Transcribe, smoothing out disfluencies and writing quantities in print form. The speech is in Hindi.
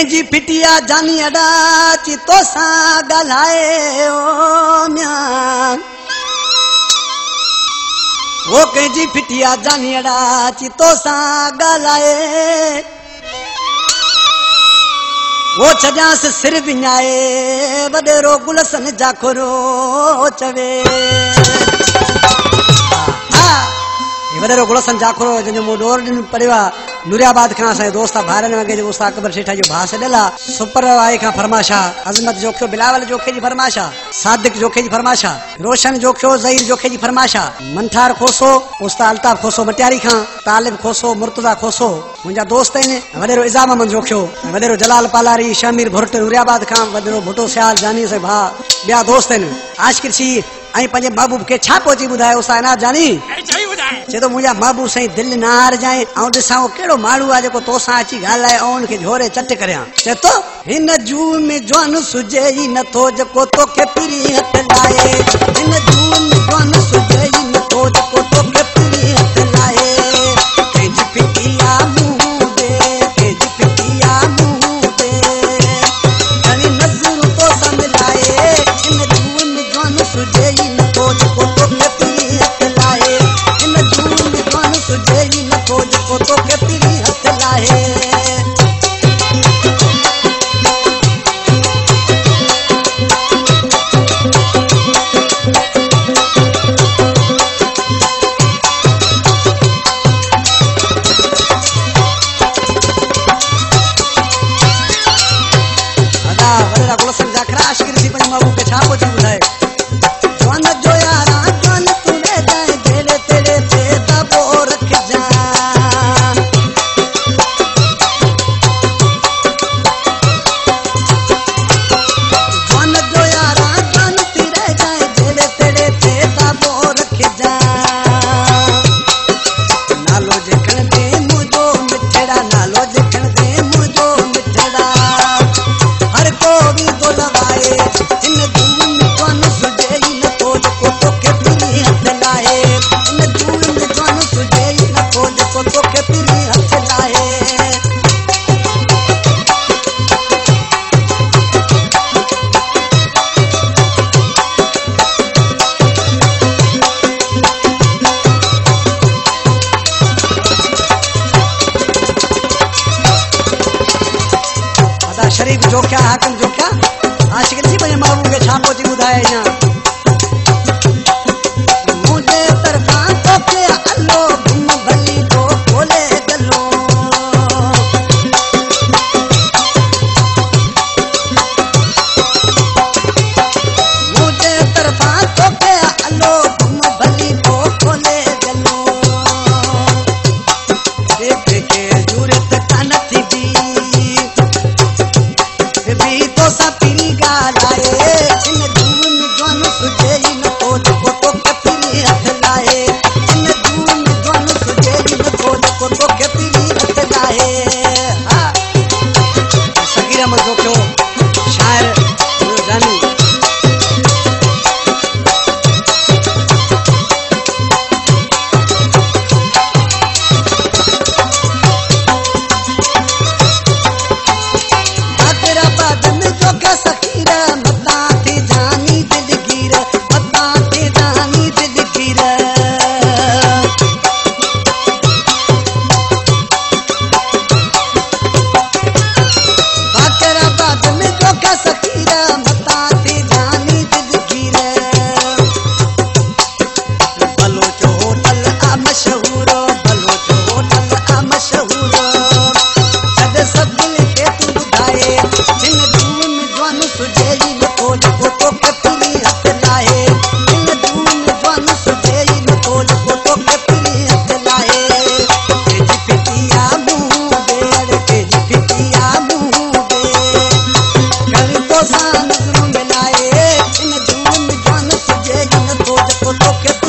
कंहिंजी फिटिया जानी अड़ा ची तो सां ॻाल्हाए ओ म्या वो कंहिंजी फिटिया जानी अड़ा ची तो सां ॻाल्हाए वो छजांस सिर विञाए वॾेरो गुलसन जाखोरो चवे वॾेरो गुलसन जाखोरो जंहिंजो मूं डोर ॾिन पढ़ियो आहे नूरियाबाद खां असांजे दोस्त आहे ॿाहिरनि वगे जो उस्ताद अकबर सेठा जो भाउ सॾियल आहे सुपर आहे खां फरमाइश आहे अज़मत जोखियो बिलावल जोखे जी फरमाइश आहे सादिक जोखे जी फरमाइश आहे रोशन जोखियो ज़हीर जोखे जी फरमाइश आहे मंठार खोसो उस्ताद अल्ताफ खोसो मटियारी खां तालिब खोसो मुर्तदा खोसो मुंहिंजा दोस्त आहिनि वॾेरो इज़ाम अहमद जोखियो वॾेरो जलाल पालारी शमीर भुर्ट नूरियाबाद खां वॾेरो भुटो सियाल जानी से भाउ ॿिया दोस्त आहिनि आशिक़ शीर ऐं पंहिंजे महबूब खे छा पहुची ॿुधायो उस्ताद अनाज जानी चए तो मुंहिंजा महबूब साईं दिलि न हारजाए ऐं ॾिसां उहो कहिड़ो माण्हू आहे जेको तोसां अची ॻाल्हाए ऐं उनखे झोरे चट करियां चए तो हिन जून में जवान सुजे ई नथो जेको तोखे पिरी हथ लाए हिन जून में जवान सुजे ई नथो जेको तोखे पिरी हथ लाए कंहिंजी फिटिया मुंहुं दे कंहिंजी फिटिया मुंहुं दे घणी नज़रूं तोसां मिलाए हिन जून में जवान सुजे ई नथो जेको तोखे पिरी हथ लाए हिन जून में जवान सुजे ई नथो जेको तोखे पिरी हथ लाए शरीफ जोख्या हाकिम जोख्या आशिक़ सी पंहिंजे महबूब खे छा पहुची ॿुधाए अञा मुंहिंजे तरफ़ां तोखे अलो घुम भली तो खोले गलो मुंहिंजे तरफ़ां तोखे अलो घुम भली तो खोले गलो के जरूरत कान थी तो सा पीरी ॻाल्हाए हिन जून में जवान सुजे ई नथो जेको तोखे पिरी हथ लाए हिन जून में जवान सुजे ई नथो जेको तोखे पिरी हथ लाए हा सगीर अहमद जोखियो शाइर जानी तो